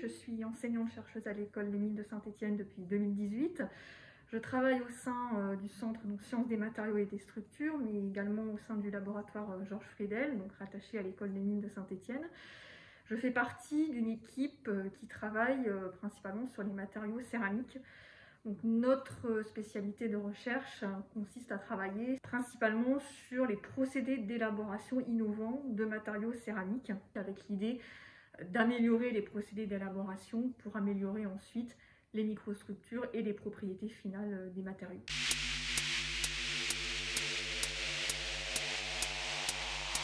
je suis enseignante-chercheuse à l'école des mines de Saint-Étienne depuis 2018. Je travaille au sein du centre Sciences des matériaux et des structures, mais également au sein du laboratoire Georges Friedel, donc rattaché à l'école des mines de Saint-Étienne. Je fais partie d'une équipe qui travaille principalement sur les matériaux céramiques. Donc, notre spécialité de recherche consiste à travailler principalement sur les procédés d'élaboration innovants de matériaux céramiques, avec l'idée d'améliorer les procédés d'élaboration pour améliorer ensuite les microstructures et les propriétés finales des matériaux.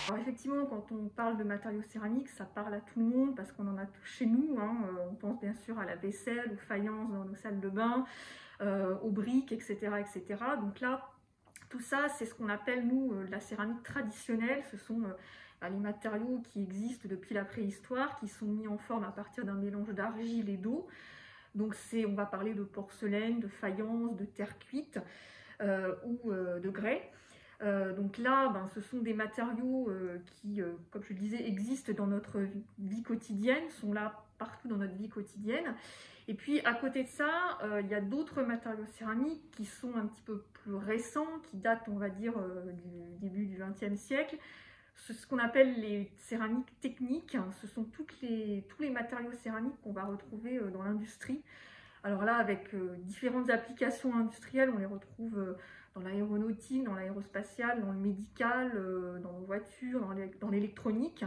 Alors effectivement, quand on parle de matériaux céramiques, ça parle à tout le monde parce qu'on en a tous chez nous. On pense bien sûr à la vaisselle, aux faïences dans nos salles de bain, aux briques, etc., etc. Donc là, tout ça, c'est ce qu'on appelle, nous, la céramique traditionnelle. Ce sont les matériaux qui existent depuis la préhistoire, qui sont mis en forme à partir d'un mélange d'argile et d'eau. Donc on va parler de porcelaine, de faïence, de terre cuite ou de grès. Donc là, ce sont des matériaux qui, comme je le disais, existent dans notre vie quotidienne, sont là partout dans notre vie quotidienne. Et puis à côté de ça, il y a d'autres matériaux céramiques qui sont un petit peu plus récents, qui datent, on va dire, du début du XXe siècle. Ce qu'on appelle les céramiques techniques, ce sont tous les matériaux céramiques qu'on va retrouver dans l'industrie. Alors là, avec différentes applications industrielles, on les retrouve dans l'aéronautique, dans l'aérospatiale, dans le médical, dans les voitures, dans l'électronique.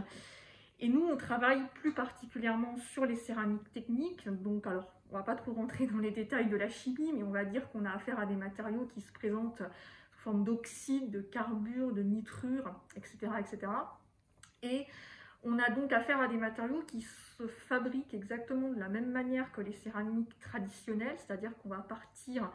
Et nous, on travaille plus particulièrement sur les céramiques techniques. Donc, alors, on ne va pas trop rentrer dans les détails de la chimie, mais on va dire qu'on a affaire à des matériaux qui se présentent sous forme d'oxyde, de carbure, de nitrure, etc., etc. Et on a donc affaire à des matériaux qui se fabriquent exactement de la même manière que les céramiques traditionnelles, c'est-à-dire qu'on va partir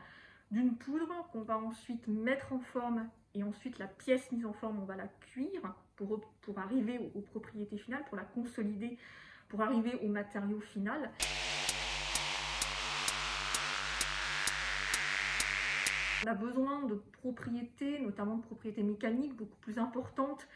d'une poudre qu'on va ensuite mettre en forme, et ensuite la pièce mise en forme, on va la cuire pour arriver aux propriétés finales, pour la consolider, pour arriver au matériau final. On a besoin de propriétés, notamment de propriétés mécaniques, beaucoup plus importantes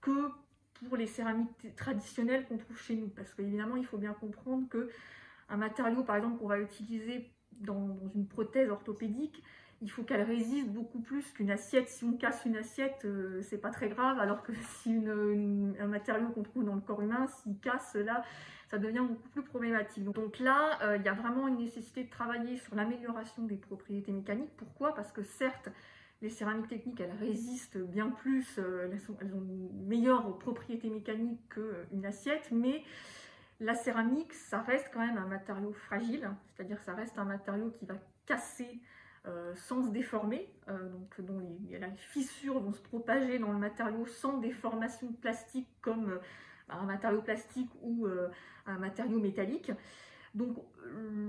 que pour les céramiques traditionnelles qu'on trouve chez nous. Parce qu'évidemment, il faut bien comprendre qu'un matériau, par exemple, qu'on va utiliser dans une prothèse orthopédique, il faut qu'elle résiste beaucoup plus qu'une assiette. Si on casse une assiette, c'est pas très grave, alors que si un matériau qu'on trouve dans le corps humain, s'il casse, là, ça devient beaucoup plus problématique. Donc là, il y a vraiment une nécessité de travailler sur l'amélioration des propriétés mécaniques. Pourquoi? Parce que certes, les céramiques techniques, elles résistent bien plus, elles ont une meilleure propriété mécanique qu'une assiette, mais la céramique, ça reste quand même un matériau fragile, c'est-à-dire ça reste un matériau qui va casser sans se déformer, dont les fissures vont se propager dans le matériau sans déformation plastique comme un matériau plastique ou un matériau métallique. Donc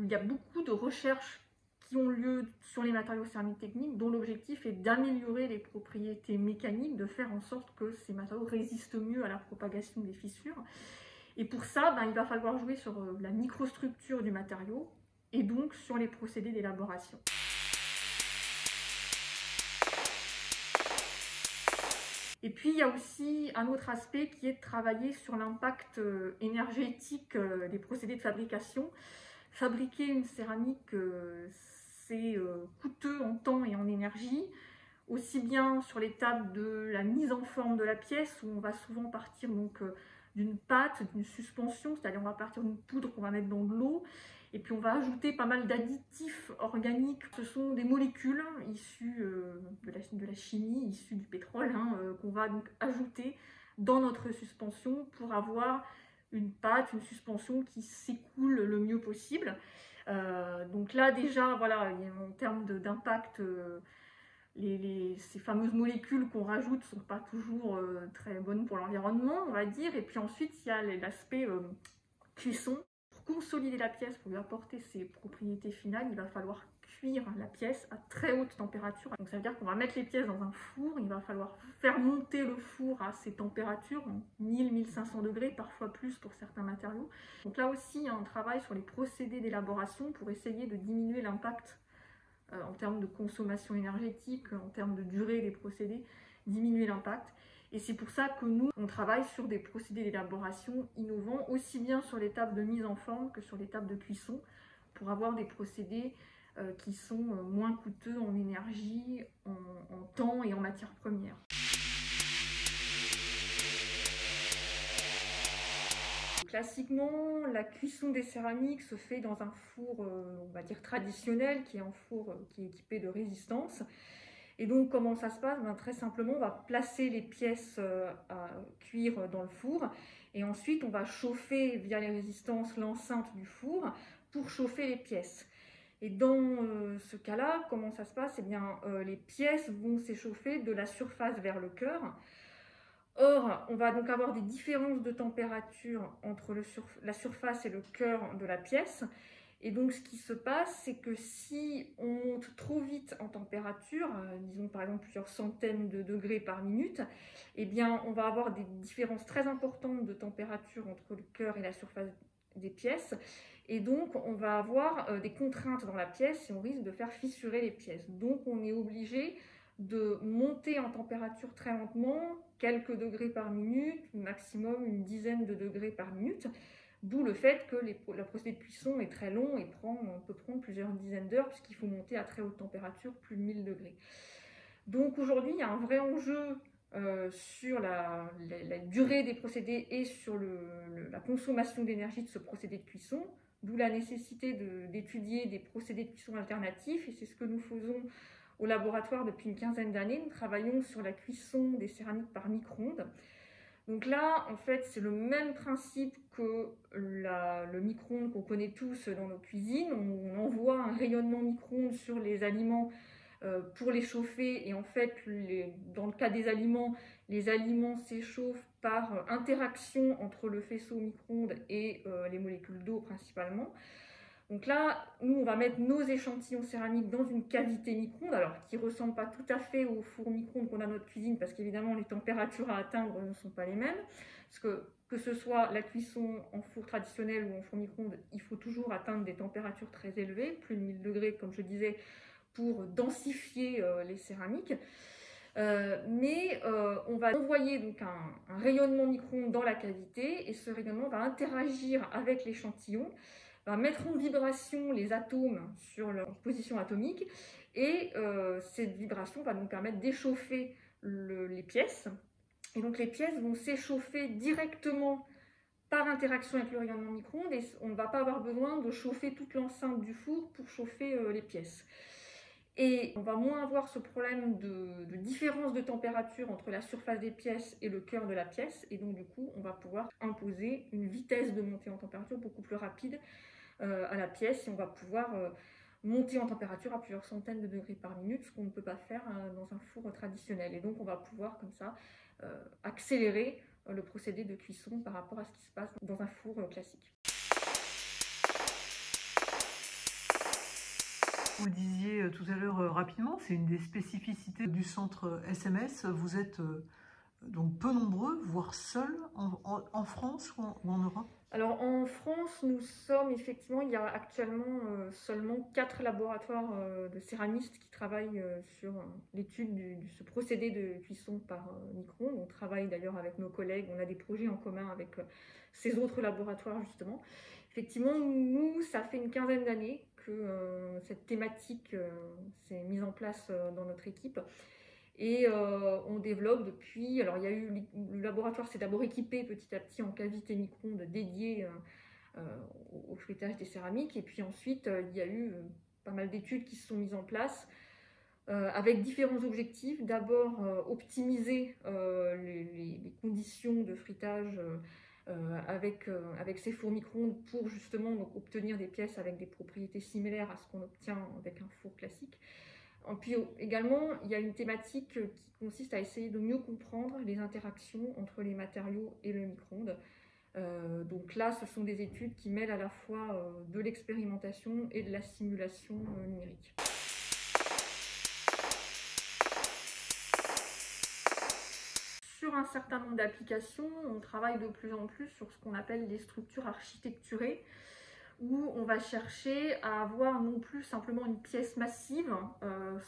il y a beaucoup de recherches qui ont lieu sur les matériaux céramiques techniques dont l'objectif est d'améliorer les propriétés mécaniques, de faire en sorte que ces matériaux résistent mieux à la propagation des fissures. Et pour ça, il va falloir jouer sur la microstructure du matériau et donc sur les procédés d'élaboration. Et puis il y a aussi un autre aspect qui est de travailler sur l'impact énergétique des procédés de fabrication. Fabriquer une céramique, c'est coûteux en temps et en énergie, aussi bien sur l'étape de la mise en forme de la pièce, où on va souvent partir d'une pâte, d'une suspension, c'est-à-dire on va partir d'une poudre qu'on va mettre dans de l'eau, et puis on va ajouter pas mal d'additifs organiques. Ce sont des molécules issues de la chimie, issues du pétrole, qu'on va donc ajouter dans notre suspension pour avoir une pâte, une suspension qui s'écoule le mieux possible. Donc là déjà, voilà, en termes d'impact, ces fameuses molécules qu'on rajoute ne sont pas toujours très bonnes pour l'environnement, on va dire. Et puis ensuite, il y a l'aspect cuisson. Pour consolider la pièce, pour lui apporter ses propriétés finales, il va falloir cuire la pièce à très haute température. Donc ça veut dire qu'on va mettre les pièces dans un four, il va falloir faire monter le four à ces températures, 1000-1500 degrés, parfois plus pour certains matériaux. Donc là aussi, il y a un travail sur les procédés d'élaboration pour essayer de diminuer l'impact en termes de consommation énergétique, en termes de durée des procédés, diminuer l'impact. Et c'est pour ça que nous, on travaille sur des procédés d'élaboration innovants, aussi bien sur l'étape de mise en forme que sur l'étape de cuisson, pour avoir des procédés qui sont moins coûteux en énergie, en temps et en matières premières. Classiquement, la cuisson des céramiques se fait dans un four, on va dire traditionnel, qui est un four qui est équipé de résistance. Et donc, comment ça se passe? Très simplement, on va placer les pièces à cuire dans le four et ensuite, on va chauffer via les résistances l'enceinte du four pour chauffer les pièces. Et dans ce cas-là, comment ça se passe? Eh bien, les pièces vont s'échauffer de la surface vers le cœur. Or, on va donc avoir des différences de température entre la surface et le cœur de la pièce. Et donc, ce qui se passe, c'est que si on monte trop vite en température, disons par exemple plusieurs centaines de degrés par minute, eh bien, on va avoir des différences très importantes de température entre le cœur et la surface des pièces. Et donc, on va avoir des contraintes dans la pièce et on risque de faire fissurer les pièces. Donc, on est obligé de monter en température très lentement, quelques degrés par minute, maximum une dizaine de degrés par minute. D'où le fait que le procédé de cuisson est très long et peut prendre plusieurs dizaines d'heures puisqu'il faut monter à très haute température, plus de 1000 degrés. Donc aujourd'hui, il y a un vrai enjeu sur la durée des procédés et sur la consommation d'énergie de ce procédé de cuisson, d'où la nécessité d'étudier des procédés de cuisson alternatifs, et c'est ce que nous faisons au laboratoire depuis une quinzaine d'années. Nous travaillons sur la cuisson des céramiques par micro-ondes. Donc là, en fait, c'est le même principe que le micro-ondes qu'on connaît tous dans nos cuisines. On envoie un rayonnement micro-ondes sur les aliments pour les chauffer. Et en fait, dans le cas des aliments, les aliments s'échauffent par interaction entre le faisceau micro-ondes et les molécules d'eau principalement. Donc là, nous, on va mettre nos échantillons céramiques dans une cavité micro-ondes, alors qui ne ressemble pas tout à fait au four micro-ondes qu'on a dans notre cuisine, parce qu'évidemment, les températures à atteindre ne sont pas les mêmes. Parce que ce soit la cuisson en four traditionnel ou en four micro-ondes, il faut toujours atteindre des températures très élevées, plus de 1000 degrés, comme je disais, pour densifier les céramiques. Mais on va envoyer donc un rayonnement micro-ondes dans la cavité, et ce rayonnement va interagir avec l'échantillon, va mettre en vibration les atomes sur leur position atomique, et cette vibration va nous permettre d'échauffer les pièces. Et donc les pièces vont s'échauffer directement par interaction avec le rayonnement micro-ondes, et on ne va pas avoir besoin de chauffer toute l'enceinte du four pour chauffer les pièces. Et on va moins avoir ce problème de différence de température entre la surface des pièces et le cœur de la pièce, et donc du coup on va pouvoir imposer une vitesse de montée en température beaucoup plus rapide à la pièce, et on va pouvoir monter en température à plusieurs centaines de degrés par minute, ce qu'on ne peut pas faire dans un four traditionnel. Et donc on va pouvoir comme ça accélérer le procédé de cuisson par rapport à ce qui se passe dans un four classique. Vous disiez tout à l'heure rapidement, c'est une des spécificités du centre SMS. Vous êtes donc peu nombreux, voire seuls en France ou en Europe? Alors en France, nous sommes effectivement, il y a actuellement seulement 4 laboratoires de céramistes qui travaillent sur l'étude de ce procédé de cuisson par micro-ondes. On travaille d'ailleurs avec nos collègues, on a des projets en commun avec ces autres laboratoires justement. Effectivement, nous, ça fait une quinzaine d'années que cette thématique s'est mise en place dans notre équipe. Et on développe depuis, alors il y a eu, le laboratoire s'est d'abord équipé petit à petit en cavité micro-ondes dédiée au feuilletage des céramiques, et puis ensuite il y a eu pas mal d'études qui se sont mises en place avec différents objectifs. D'abord optimiser les conditions de frittage avec ces fours micro-ondes pour justement donc, obtenir des pièces avec des propriétés similaires à ce qu'on obtient avec un four classique. Et puis également, il y a une thématique qui consiste à essayer de mieux comprendre les interactions entre les matériaux et le micro-ondes. Donc là, ce sont des études qui mêlent à la fois de l'expérimentation et de la simulation numérique. Sur un certain nombre d'applications, on travaille de plus en plus sur ce qu'on appelle les structures architecturées, où on va chercher à avoir non plus simplement une pièce massive,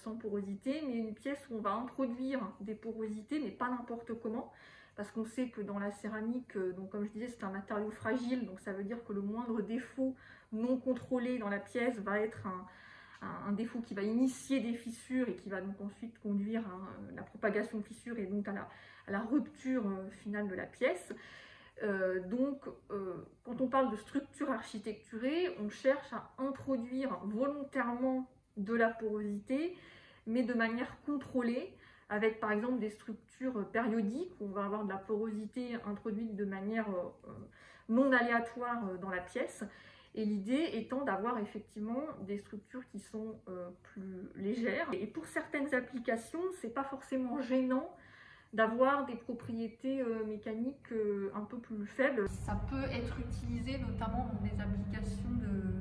sans porosité, mais une pièce où on va introduire des porosités, mais pas n'importe comment, parce qu'on sait que dans la céramique, donc comme je disais, c'est un matériau fragile, donc ça veut dire que le moindre défaut non contrôlé dans la pièce va être un défaut qui va initier des fissures et qui va donc ensuite conduire à la propagation de fissures et donc à la rupture finale de la pièce. Quand on parle de structure architecturée, on cherche à introduire volontairement de la porosité, mais de manière contrôlée, avec par exemple des structures périodiques, où on va avoir de la porosité introduite de manière non aléatoire dans la pièce. Et l'idée étant d'avoir effectivement des structures qui sont plus légères. Et pour certaines applications, c'est pas forcément gênant d'avoir des propriétés mécaniques un peu plus faibles. Ça peut être utilisé notamment dans des applications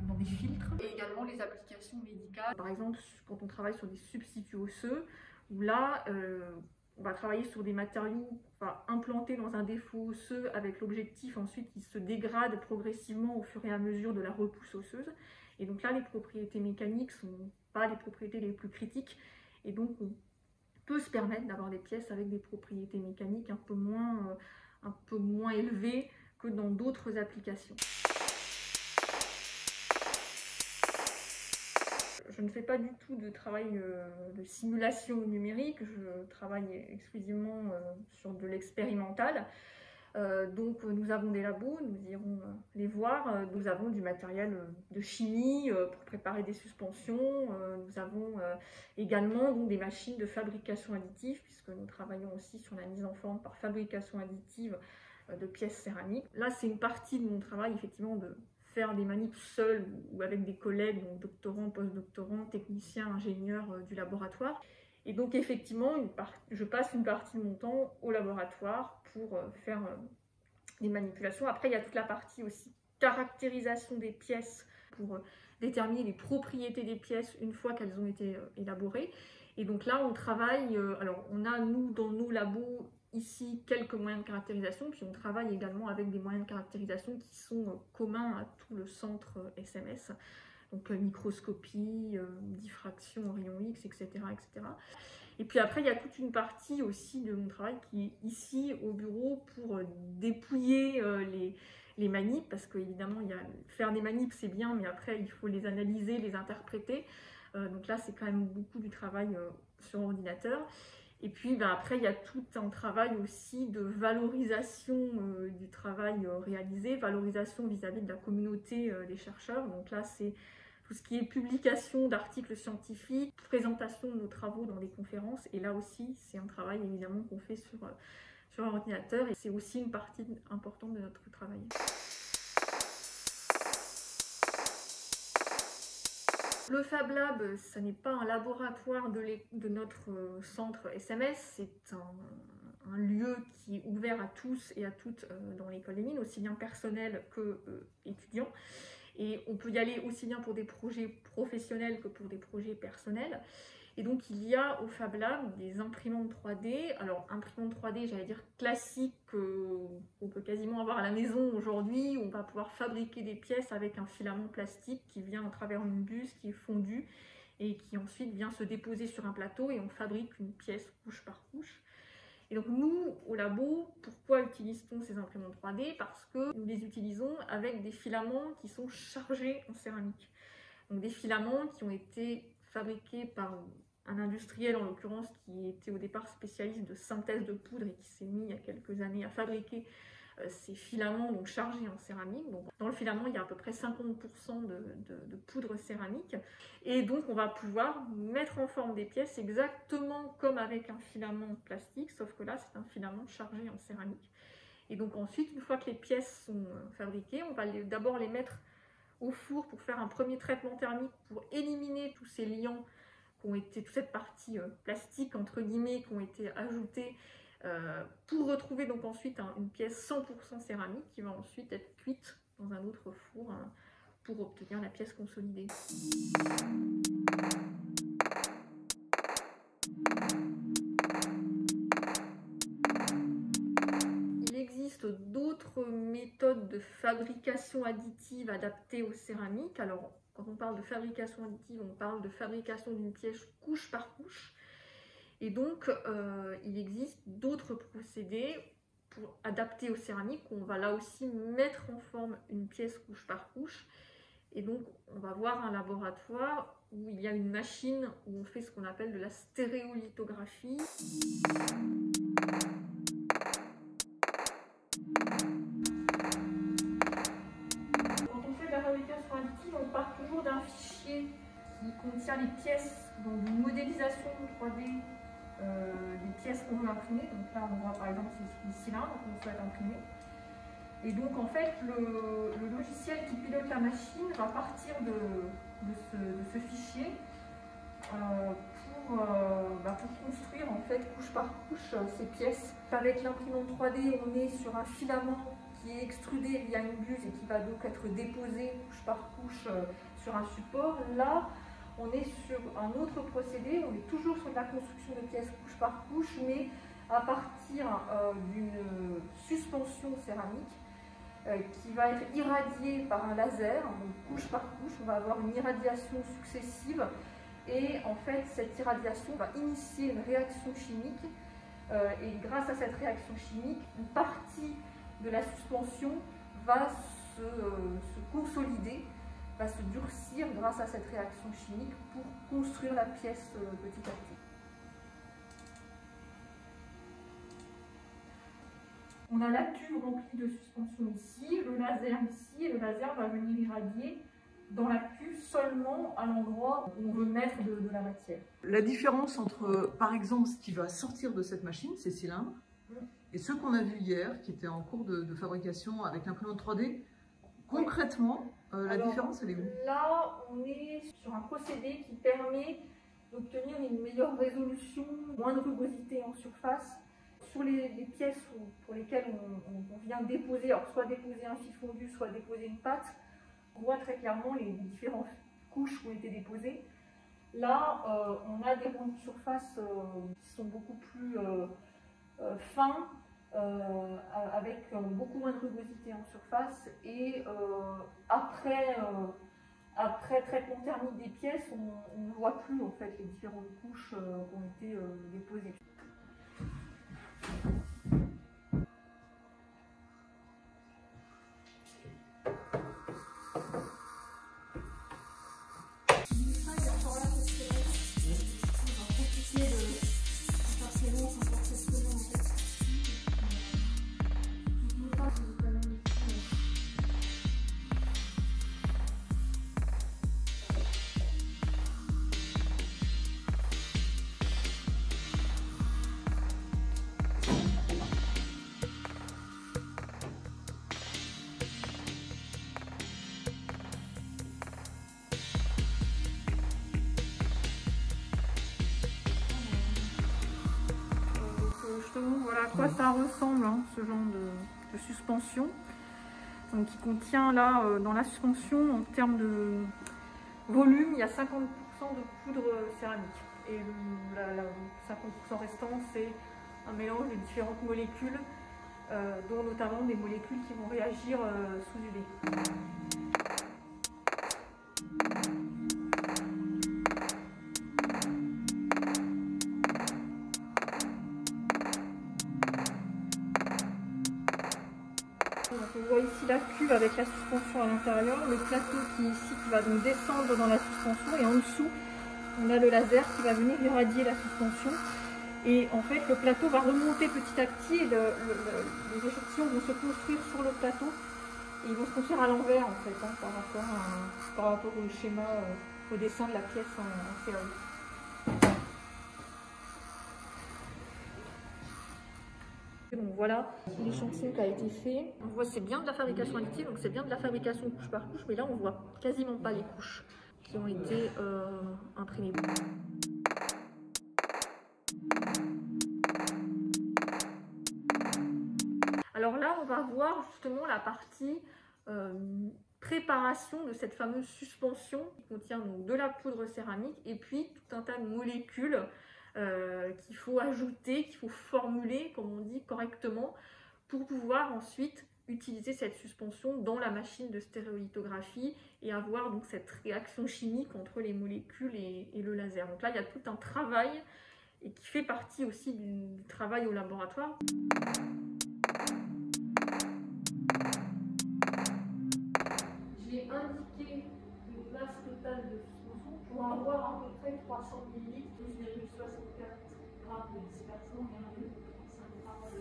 dans des filtres et également les applications médicales. Par exemple, quand on travaille sur des substituts osseux, où là, on va travailler sur des matériaux implantés dans un défaut osseux avec l'objectif ensuite qu'ils se dégradent progressivement au fur et à mesure de la repousse osseuse. Et donc là, les propriétés mécaniques ne sont pas les propriétés les plus critiques. Et donc, on peut se permettre d'avoir des pièces avec des propriétés mécaniques un peu moins élevées que dans d'autres applications. Je ne fais pas du tout de travail de simulation numérique, je travaille exclusivement sur de l'expérimental. Donc nous avons des labos, nous irons les voir, nous avons du matériel de chimie pour préparer des suspensions, nous avons également donc, des machines de fabrication additive, puisque nous travaillons aussi sur la mise en forme par fabrication additive de pièces céramiques. Là c'est une partie de mon travail effectivement de faire des manips seuls ou avec des collègues, donc doctorants, post-doctorants, techniciens, ingénieurs du laboratoire. Et donc effectivement, je passe une partie de mon temps au laboratoire pour faire des manipulations. Après, il y a toute la partie aussi caractérisation des pièces pour déterminer les propriétés des pièces une fois qu'elles ont été élaborées. Et donc là, on travaille, alors on a nous dans nos labos ici quelques moyens de caractérisation, puis on travaille également avec des moyens de caractérisation qui sont communs à tout le centre SMS. Donc microscopie, diffraction en rayon X, etc., etc. Et puis après, il y a toute une partie aussi de mon travail qui est ici au bureau pour dépouiller les manips, parce qu'évidemment, faire des manips, c'est bien, mais après, il faut les analyser, les interpréter. Donc là, c'est quand même beaucoup du travail sur ordinateur. Et puis après, il y a tout un travail aussi de valorisation du travail réalisé, valorisation vis-à-vis de la communauté des chercheurs. Donc là, c'est tout ce qui est publication d'articles scientifiques, présentation de nos travaux dans des conférences. Et là aussi, c'est un travail évidemment qu'on fait sur un ordinateur. Et c'est aussi une partie importante de notre travail. Le Fab Lab, ce n'est pas un laboratoire de notre centre SMS, c'est un lieu qui est ouvert à tous et à toutes dans l'école des mines, aussi bien personnel que étudiants. Et on peut y aller aussi bien pour des projets professionnels que pour des projets personnels. Et donc il y a au Fab Lab des imprimantes 3D, alors imprimantes 3D j'allais dire classiques qu'on peut quasiment avoir à la maison aujourd'hui, où on va pouvoir fabriquer des pièces avec un filament plastique qui vient à travers une buse qui est fondue et qui ensuite vient se déposer sur un plateau et on fabrique une pièce couche par couche. Et donc nous, au labo, pourquoi utilise-t-on ces imprimantes 3D? Parce que nous les utilisons avec des filaments qui sont chargés en céramique. Donc des filaments qui ont été fabriqués par un industriel en l'occurrence qui était au départ spécialiste de synthèse de poudre et qui s'est mis il y a quelques années à fabriquer ces filaments donc chargés en céramique. Donc, dans le filament, il y a à peu près 50% de poudre céramique. Et donc, on va pouvoir mettre en forme des pièces exactement comme avec un filament plastique, sauf que là, c'est un filament chargé en céramique. Et donc ensuite, une fois que les pièces sont fabriquées, on va d'abord les mettre au four pour faire un premier traitement thermique pour éliminer tous ces liants qui ont été, toute cette partie plastique entre guillemets qui ont été ajoutées pour retrouver donc ensuite une pièce 100% céramique qui va ensuite être cuite dans un autre four pour obtenir la pièce consolidée. Il existe d'autres méthodes méthodes de fabrication additive adaptées aux céramiques. Alors, quand on parle de fabrication additive, on parle de fabrication d'une pièce couche par couche. Et donc, il existe d'autres procédés adaptés aux céramiques. On va là aussi mettre en forme une pièce couche par couche. Et donc, on va voir un laboratoire où il y a une machine où on fait ce qu'on appelle de la stéréolithographie. Quand on fait de la fabrication additive, on part toujours d'un fichier qui contient les pièces, donc une modélisation 3D des pièces qu'on veut imprimer. Donc là, on voit par exemple c'est le cylindre qu'on souhaite imprimer. Et donc en fait, le logiciel qui pilote la machine va partir de ce fichier pour construire en fait couche par couche ces pièces. Avec l'imprimante 3D, on est sur un filament qui est extrudé via une buse et qui va donc être déposé couche par couche sur un support. Là, on est sur un autre procédé, on est toujours sur de la construction de pièces couche par couche, mais à partir d'une suspension céramique qui va être irradiée par un laser, donc couche par couche, on va avoir une irradiation successive et en fait cette irradiation va initier une réaction chimique et grâce à cette réaction chimique, une partie de la suspension va se consolider, va se durcir grâce à cette réaction chimique pour construire la pièce petit à petit. On a la tube remplie de suspension ici, le laser ici, et le laser va venir irradier dans la cuve seulement à l'endroit où on veut mettre de la matière. La différence entre, par exemple, ce qui va sortir de cette machine, ces cylindres, et ceux qu'on a vus hier, qui étaient en cours de fabrication avec l'imprimante 3D, concrètement, la différence, elle est où? Là, on est sur un procédé qui permet d'obtenir une meilleure résolution, moins de rugosité en surface. Sur les pièces pour lesquelles on vient déposer, alors soit déposer un fil fondu, soit déposer une pâte, on voit très clairement les différentes couches qui ont été déposées. Là, on a des ronds de surface qui sont beaucoup plus fins, avec beaucoup moins de rugosité en surface. Et après traitement thermique des pièces, on ne voit plus en fait les différentes couches qui ont été déposées. Voilà à quoi ça ressemble, hein, ce genre de suspension. Donc, qui contient là, dans la suspension, en termes de volume, il y a 50% de poudre céramique. Et la 50% restant, c'est un mélange de différentes molécules, dont notamment des molécules qui vont réagir sous UV. On voit ici la cuve avec la suspension à l'intérieur, le plateau qui est ici qui va donc descendre dans la suspension et en dessous on a le laser qui va venir irradier la suspension et en fait le plateau va remonter petit à petit et les échantillons vont se construire sur le plateau et ils vont se construire à l'envers en fait hein, par rapport au schéma, au dessin de la pièce en céramique. Donc voilà l'échantillon qui a été fait. On voit c'est bien de la fabrication additive, donc c'est bien de la fabrication couche par couche, mais là on voit quasiment pas les couches qui ont été imprimées. Alors là on va voir justement la partie préparation de cette fameuse suspension qui contient donc de la poudre céramique et puis tout un tas de molécules qu'il faut ajouter, qu'il faut formuler, comme on dit, correctement, pour pouvoir ensuite utiliser cette suspension dans la machine de stéréolithographie et avoir donc cette réaction chimique entre les molécules et le laser. Donc là, il y a tout un travail et qui fait partie aussi du travail au laboratoire. J'ai indiqué une masse totale de suspension pour avoir à peu près 300 ml, 12,64 grammes de dispersion et 1,5 grammes de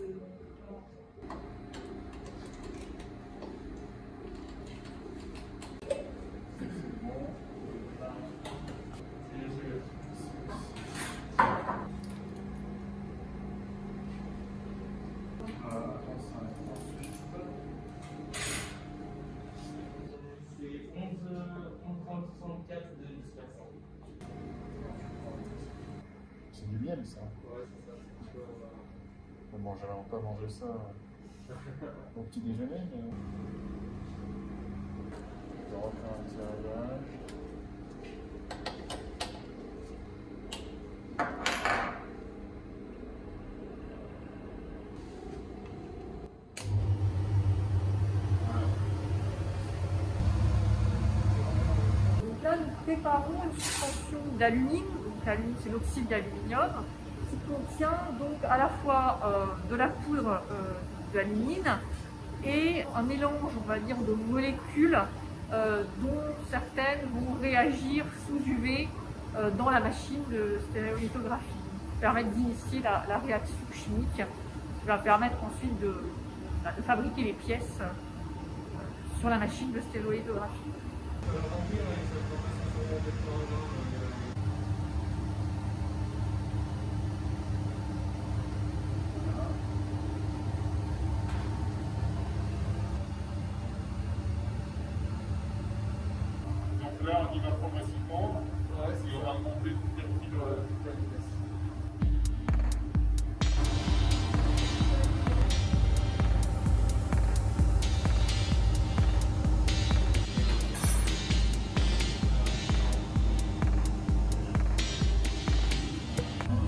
C'est du miel, ça. Ouais, c'est ça. Bon, j'avais pas mangé ça au petit déjeuner, mais... Je vais refaire un petit réglage. Donc là, nous préparons une suspension d'alumine. Donc l'alumine, c'est l'oxyde d'aluminium, qui contient donc à la fois de la poudre d'alumine et un mélange, on va dire, de molécules dont certaines vont réagir sous UV dans la machine de stéréolithographie, qui permettent d'initier la réaction chimique, qui va permettre ensuite de fabriquer les pièces sur la machine de stéréolithographie. Donc là, on y va progressivement. Ouais, Et on va remonter petit à petit la vitesse.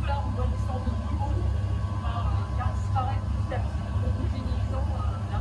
Là, on voit une sorte de niveau qui va disparaître petit à petit, homogénéisant la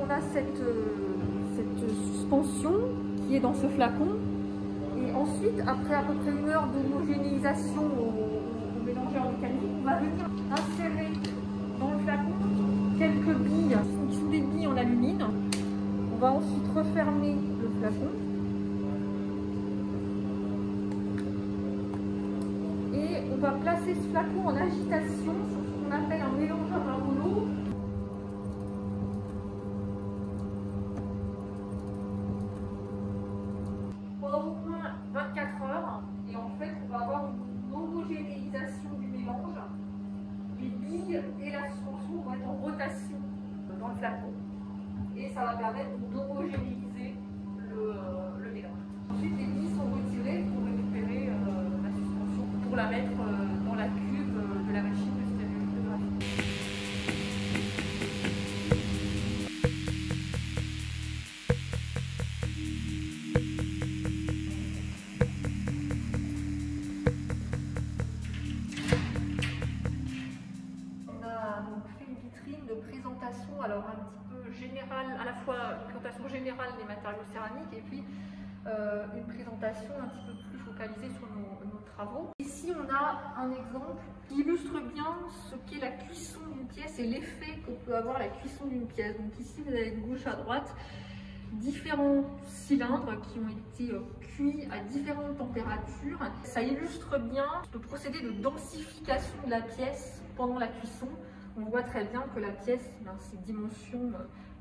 on a cette suspension qui est dans ce flacon et ensuite après à peu près 1 heure d'homogénéisation au mélangeur mécanique, on va venir insérer dans le flacon quelques billes qui sont des billes en alumine. On va ensuite refermer le flacon et on va placer ce flacon en agitation sur ce qu'on appelle un mélangeur à rouleau. Au moins 24 heures et en fait on va avoir une homogénéisation du mélange. Les billes et la suspension vont être en rotation dans le flacon et ça va permettre d'homogénéiser le mélange. Ensuite les billes sont retirées pour récupérer la suspension pour la mettre dans la cuve de la machine de stéréolithographie. De présentation, alors un petit peu générale, à la fois une présentation générale des matériaux céramiques et puis une présentation un petit peu plus focalisée sur nos travaux. Ici on a un exemple qui illustre bien ce qu'est la cuisson d'une pièce et l'effet que peut avoir la cuisson d'une pièce. Donc ici vous avez de gauche à droite différents cylindres qui ont été cuits à différentes températures. Ça illustre bien le procédé de densification de la pièce pendant la cuisson. On voit très bien que la pièce, ses dimensions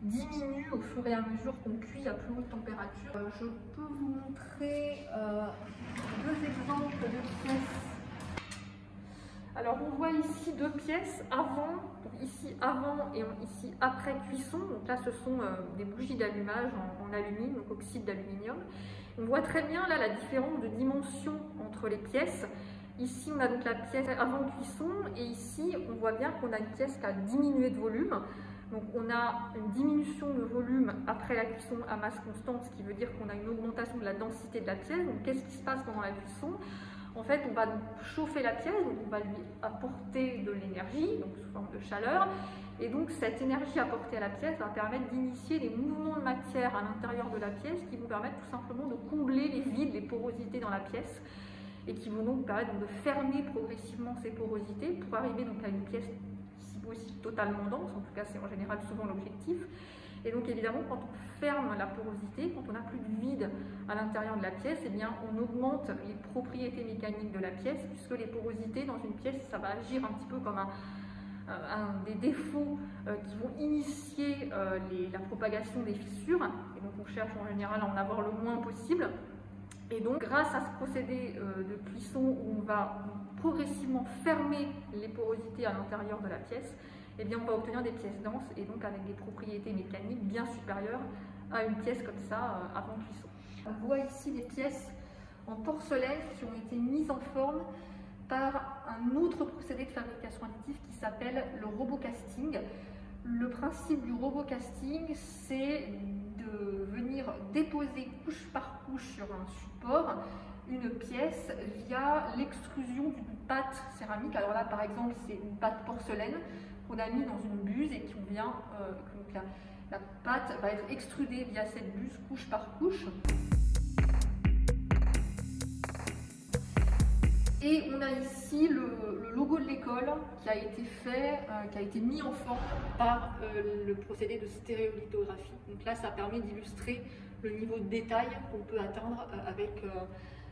diminuent au fur et à mesure qu'on cuit à plus haute température. Je peux vous montrer deux exemples de pièces. Alors on voit ici deux pièces avant, donc ici avant et ici après cuisson. Donc là ce sont des bougies d'allumage en alumine, donc oxyde d'aluminium. On voit très bien là la différence de dimension entre les pièces. Ici on a donc la pièce avant cuisson et ici on voit bien qu'on a une pièce qui a diminué de volume. Donc on a une diminution de volume après la cuisson à masse constante, ce qui veut dire qu'on a une augmentation de la densité de la pièce. Donc qu'est-ce qui se passe pendant la cuisson? En fait, on va donc chauffer la pièce, donc on va lui apporter de l'énergie, donc sous forme de chaleur. Et donc cette énergie apportée à la pièce va permettre d'initier des mouvements de matière à l'intérieur de la pièce qui vont permettre tout simplement de combler les vides, les porosités dans la pièce et qui vont donc permettre de fermer progressivement ces porosités pour arriver donc à une pièce si possible totalement dense. En tout cas, c'est en général souvent l'objectif. Et donc évidemment, quand on ferme la porosité, quand on n'a plus de vide à l'intérieur de la pièce, eh bien, on augmente les propriétés mécaniques de la pièce, puisque les porosités dans une pièce, ça va agir un petit peu comme un des défauts qui vont initier la propagation des fissures. Et donc on cherche en général à en avoir le moins possible. Et donc grâce à ce procédé de cuisson où on va progressivement fermer les porosités à l'intérieur de la pièce, eh bien, on va obtenir des pièces denses et donc avec des propriétés mécaniques bien supérieures à une pièce comme ça avant cuisson. On voit ici des pièces en porcelaine qui ont été mises en forme par un autre procédé de fabrication additive qui s'appelle le robocasting. Le principe du robocasting, c'est de venir déposer couche par couche sur un support une pièce via l'extrusion d'une pâte céramique. Alors là, par exemple, c'est une pâte porcelaine qu'on a mis dans une buse et qu'on vient, donc la pâte va être extrudée via cette buse couche par couche. Et on a ici le logo de l'école qui a été fait, qui a été mis en forme par le procédé de stéréolithographie. Donc là, ça permet d'illustrer le niveau de détail qu'on peut atteindre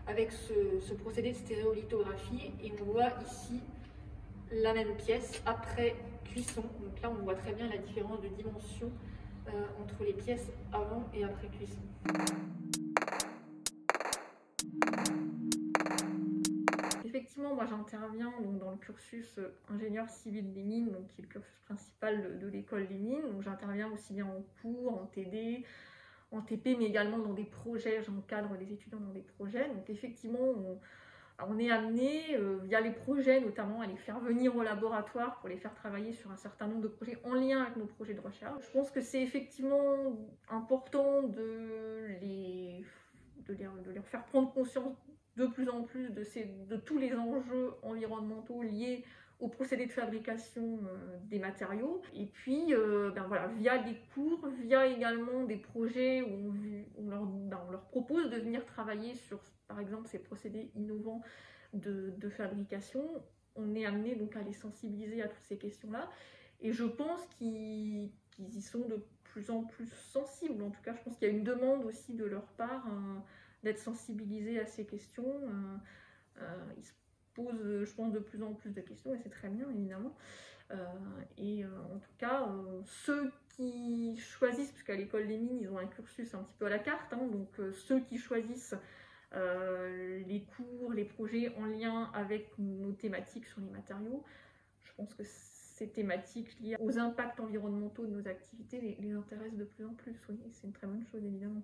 avec ce procédé de stéréolithographie. Et on voit ici la même pièce après cuisson. Donc là, on voit très bien la différence de dimension entre les pièces avant et après cuisson. Effectivement, moi j'interviens dans le cursus ingénieur civil des mines, donc qui est le cursus principal de l'école des mines. Donc j'interviens aussi bien en cours, en TD, en TP, mais également dans des projets. J'encadre des étudiants dans des projets. Donc effectivement, on est amené, via les projets notamment, à les faire venir au laboratoire pour les faire travailler sur un certain nombre de projets en lien avec nos projets de recherche. Je pense que c'est effectivement important de leur faire prendre conscience de plus en plus de tous les enjeux environnementaux liés au procédé de fabrication des matériaux. Et puis, voilà, via des cours, via également des projets où on leur propose de venir travailler sur, par exemple, ces procédés innovants de fabrication, on est amené donc à les sensibiliser à toutes ces questions-là. Et je pense qu'ils y sont de plus en plus sensibles. En tout cas, je pense qu'il y a une demande aussi de leur part d'être sensibilisés à ces questions. Ils se posent, je pense, de plus en plus de questions, et c'est très bien, évidemment. En tout cas, ceux qui choisissent, parce qu'à l'école des mines, ils ont un cursus un petit peu à la carte, hein, donc ceux qui choisissent les cours, les projets en lien avec nos thématiques sur les matériaux, je pense que ces thématiques liées aux impacts environnementaux de nos activités les intéressent de plus en plus. Oui, c'est une très bonne chose, évidemment.